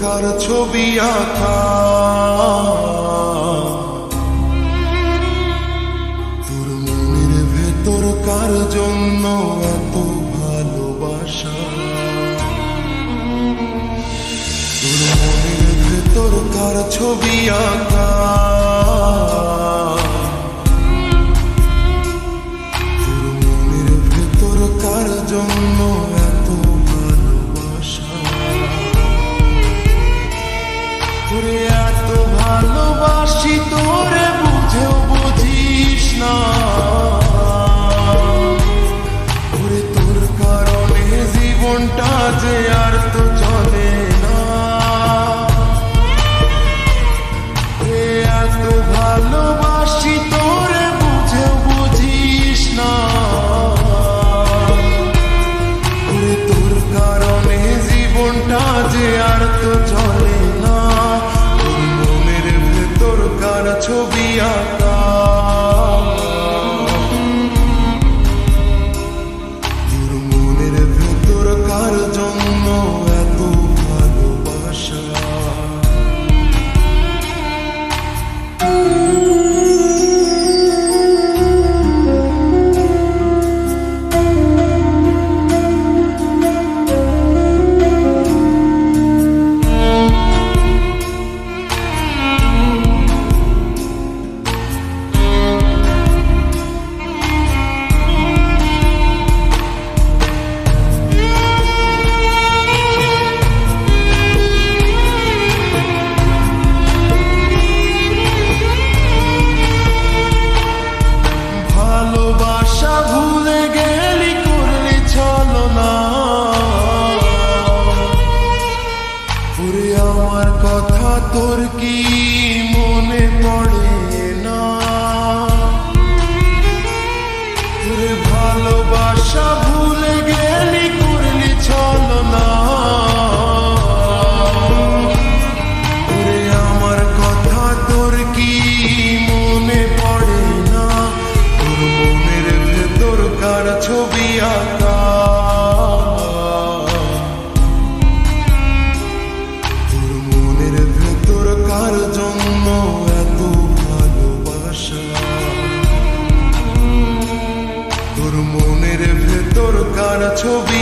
কার ছবি আঁকা, তোর মনের ভেতর কার জন্য এত ভালোবাসা, তোর মনের ভেতর কার ছবি আঁকা, তোর মনের ভেতর কার জন্য এত ভালোবাসা, তোরে এত ভালোবাসি তোরে বুঝেও বুঝিস না, ওরে তোর কারণে জীবনটা যে আর তো চলে না, এত ভালোবাসি তোরে বুঝেও বুঝিস না, ওরে তোর কারণে জীবনটা যে আর তো চলে না, তোর মনের ভেতর কার ছবি আঁকা, তোর মনের ভেতর কার জন্য এত ভালোবাসা। ভালোবাসা ভুলে গেলি করলি ছলনা, ওরে আমার কথা তোর কি মনে পড়ে না, ওরে ভালোবাসা ভুলে গেলি করলি ছলনা, ওরে আমার কথা তোর কি মনে পড়ে না, তোর মনের ভেতর কার ছবি আঁকা, তোর মনের ভেতর কার জন্য এত ভালোবাসা, তোর মনের ভেতর কার ছবি